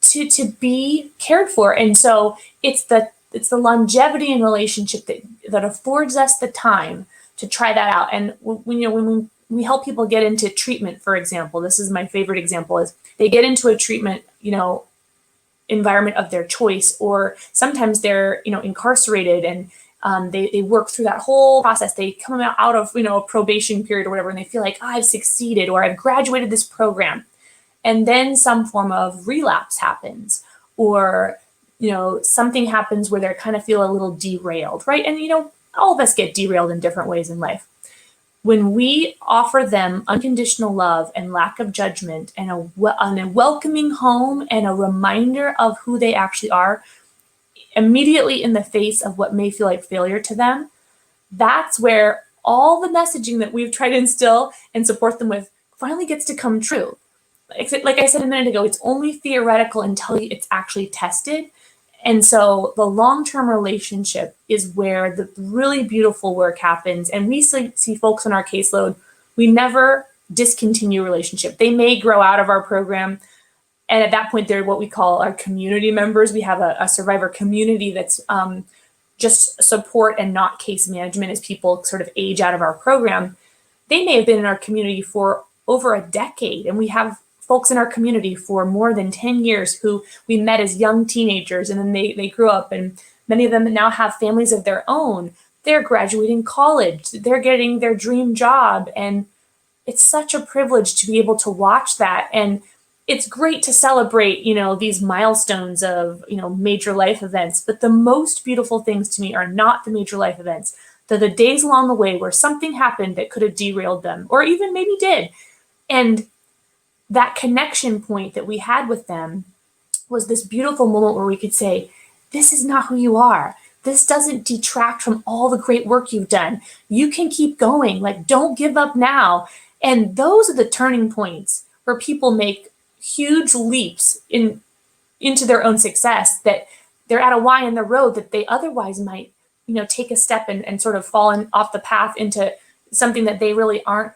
[SPEAKER 1] to be cared for. And so it's the longevity in relationship that affords us the time to try that out. And when we help people get into treatment, for example, this is my favorite example, is they get into a treatment, environment of their choice, or sometimes they're, incarcerated and they work through that whole process. They come out of, a probation period or whatever, and they feel like, oh, I've succeeded, or I've graduated this program. And then some form of relapse happens, or, something happens where they kind of feel a little derailed, right? And, all of us get derailed in different ways in life. When we offer them unconditional love and lack of judgment and a welcoming home and a reminder of who they actually are, immediately in the face of what may feel like failure to them, that's where all the messaging that we've tried to instill and support them with finally gets to come true. Like I said a minute ago, it's only theoretical until it's actually tested. And so the long-term relationship is where the really beautiful work happens. And we see folks on our caseload, we never discontinue relationship. They may grow out of our program. And at that point, they're what we call our community members. We have a survivor community that's just support and not case management as people sort of age out of our program. They may have been in our community for over a decade, and we have folks in our community for more than 10 years who we met as young teenagers, and then they grew up, and many of them now have families of their own. They're graduating college, they're getting their dream job, and it's such a privilege to be able to watch that. And it's great to celebrate, these milestones of, major life events, but the most beautiful things to me are not the major life events. They're the days along the way where something happened that could have derailed them, or even maybe did. And that connection point that we had with them was this beautiful moment where we could say, this is not who you are. This doesn't detract from all the great work you've done. You can keep going. Like, don't give up now. And those are the turning points where people make huge leaps into their own success, that they're at a Y in the road that they otherwise might, take a step and sort of fall off the path into something that they really aren't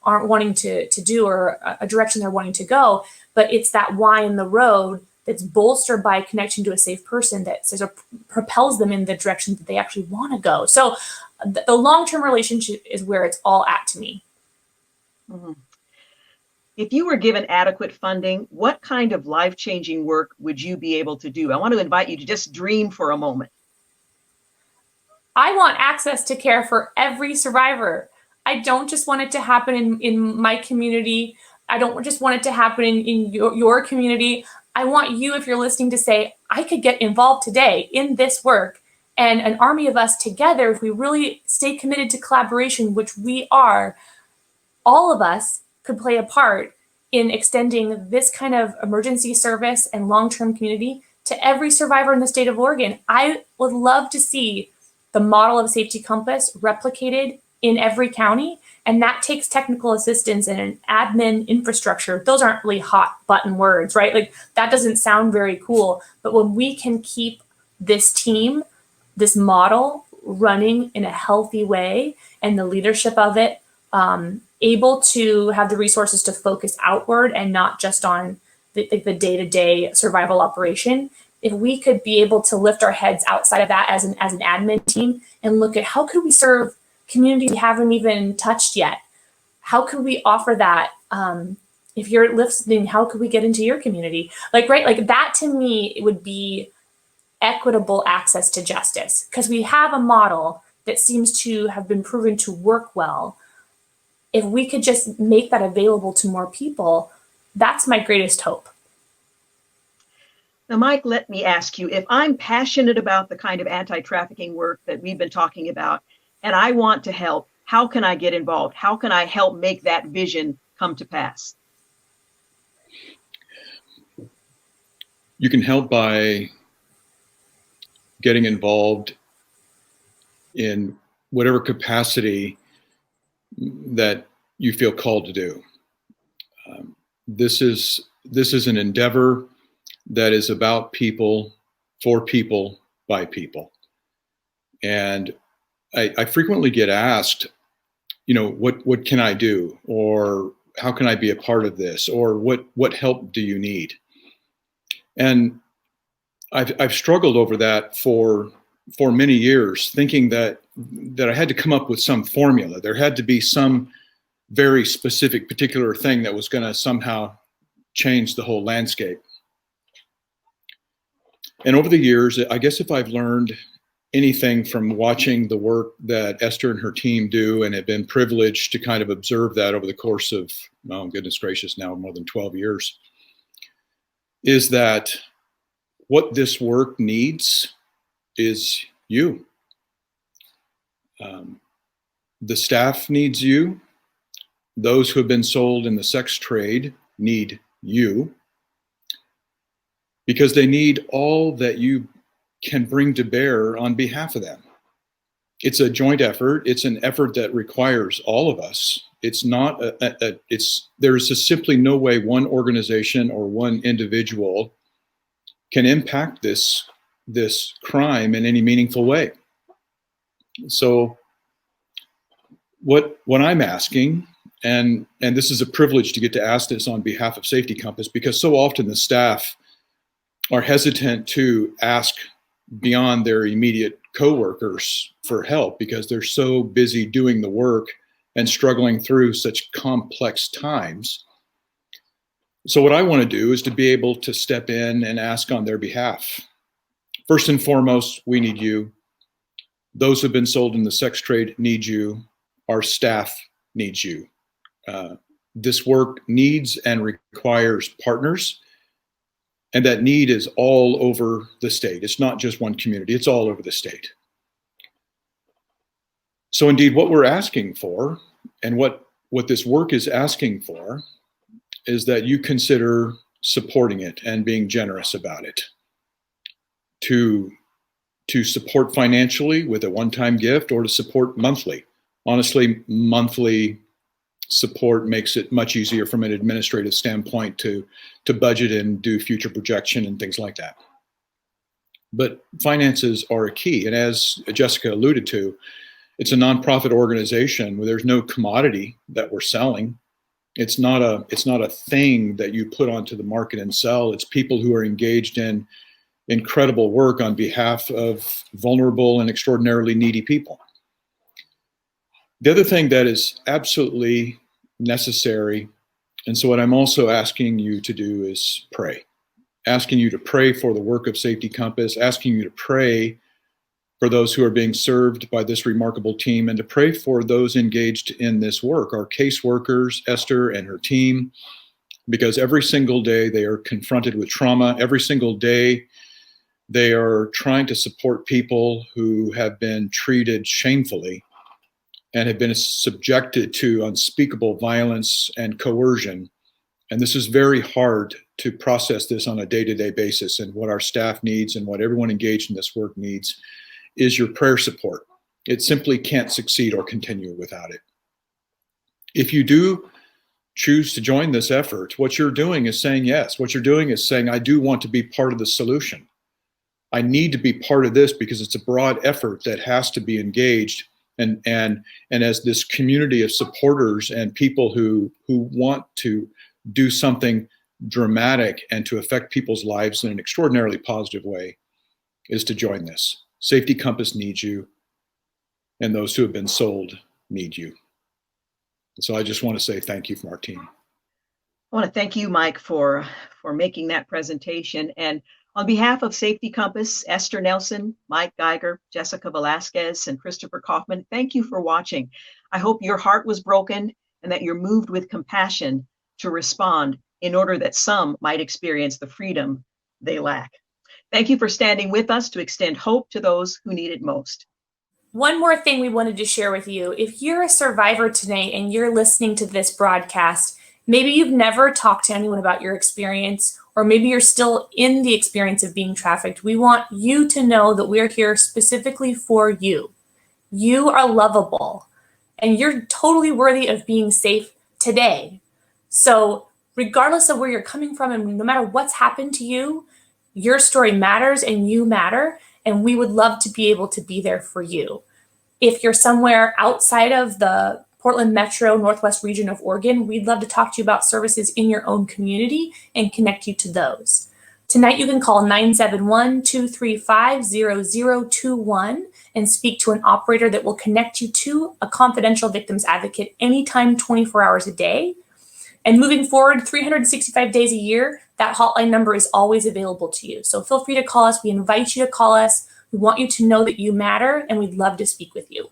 [SPEAKER 1] wanting to do, or a direction they're wanting to go. But it's that Y in the road that's bolstered by a connection to a safe person that sort of propels them in the direction that they actually want to go. So the long-term relationship is where it's all at to me.
[SPEAKER 2] Mm-hmm. If you were given adequate funding, what kind of life-changing work would you be able to do? I want to invite you to just dream for a moment.
[SPEAKER 1] I want access to care for every survivor. I don't just want it to happen in my community. I don't just want it to happen in your community. I want you, if you're listening, to say, I could get involved today in this work. And an army of us together, if we really stay committed to collaboration, which we are, all of us could play a part in extending this kind of emergency service and long-term community to every survivor in the state of Oregon. I would love to see the model of Safety Compass replicated in every county, and that takes technical assistance and an admin infrastructure. Those aren't really hot button words, right? Like, that doesn't sound very cool, but when we can keep this team, this model running in a healthy way, and the leadership of it able to have the resources to focus outward and not just on the day-to-day survival operation, if we could be able to lift our heads outside of that as an admin team and look at how could we serve communities we haven't even touched yet? How could we offer that? If you're listening, how could we get into your community? Like that, to me, it would be equitable access to justice, because we have a model that seems to have been proven to work well. If we could just make that available to more people, that's my greatest hope.
[SPEAKER 2] Now, Mike, let me ask you, if I'm passionate about the kind of anti-trafficking work that we've been talking about, and I want to help, how can I get involved? How can I help make that vision come to pass?
[SPEAKER 3] You can help by getting involved in whatever capacity that you feel called to do. This is an endeavor that is about people, for people, by people. And I frequently get asked, what can I do? Or how can I be a part of this? Or what help do you need? And I've struggled over that for many years, thinking that I had to come up with some formula. There had to be some very specific, particular thing that was going to somehow change the whole landscape. And over the years, I guess if I've learned anything from watching the work that Esther and her team do, and have been privileged to kind of observe that over the course of, oh goodness gracious, now more than 12 years, is that what this work needs is you. The staff needs you. Those who have been sold in the sex trade need you, because they need all that you can bring to bear on behalf of them. It's a joint effort. It's an effort that requires all of us. It's not there's simply no way one organization or one individual can impact this crime in any meaningful way. So what I'm asking, and this is a privilege to get to ask this on behalf of Safety Compass, because so often the staff are hesitant to ask beyond their immediate coworkers for help because they're so busy doing the work and struggling through such complex times. So what I want to do is to be able to step in and ask on their behalf. First and foremost, we need you. Those who've been sold in the sex trade need you. Our staff needs you. This work needs and requires partners. And that need is all over the state. It's not just one community, it's all over the state. So indeed, what we're asking for, and what this work is asking for, is that you consider supporting it and being generous about it. To support financially with a one-time gift, or to support monthly. Honestly, monthly support makes it much easier from an administrative standpoint to budget and do future projection and things like that. But finances are a key. And as Jessica alluded to, it's a nonprofit organization where there's no commodity that we're selling. It's not a thing that you put onto the market and sell. It's people who are engaged in incredible work on behalf of vulnerable and extraordinarily needy people. The other thing that is absolutely necessary, and so what I'm also asking you to do, is pray. Asking you to pray for the work of Safety Compass, asking you to pray for those who are being served by this remarkable team, and to pray for those engaged in this work, our caseworkers, Esther and her team, because every single day they are confronted with trauma. Every single day they are trying to support people who have been treated shamefully and have been subjected to unspeakable violence and coercion. And this is very hard to process this on a day-to-day basis. And what our staff needs and what everyone engaged in this work needs is your prayer support. It simply can't succeed or continue without it. If you do choose to join this effort, what you're doing is saying yes. What you're doing is saying, I do want to be part of the solution. I need to be part of this because it's a broad effort that has to be engaged. And as this community of supporters and people who want to do something dramatic and to affect people's lives in an extraordinarily positive way, is to join this. Safety Compass needs you, and those who have been sold need you. And so I just want to say thank you from our team.
[SPEAKER 2] I want to thank you, Mike, for making that presentation. And on behalf of Safety Compass, Esther Nelson, Mike Geiger, Jessica Velasquez, and Christopher Coffman, thank you for watching. I hope your heart was broken and that you're moved with compassion to respond in order that some might experience the freedom they lack. Thank you for standing with us to extend hope to those who need it most.
[SPEAKER 1] One more thing we wanted to share with you. If you're a survivor today and you're listening to this broadcast, maybe you've never talked to anyone about your experience, or maybe you're still in the experience of being trafficked. We want you to know that we're here specifically for you. You are lovable, and you're totally worthy of being safe today. So regardless of where you're coming from and no matter what's happened to you, your story matters and you matter, and we would love to be able to be there for you. If you're somewhere outside of the Portland Metro Northwest region of Oregon, we'd love to talk to you about services in your own community and connect you to those. Tonight, you can call 971-235-0021 and speak to an operator that will connect you to a confidential victims advocate anytime, 24 hours a day. And moving forward, 365 days a year, that hotline number is always available to you. So feel free to call us. We invite you to call us. We want you to know that you matter, and we'd love to speak with you.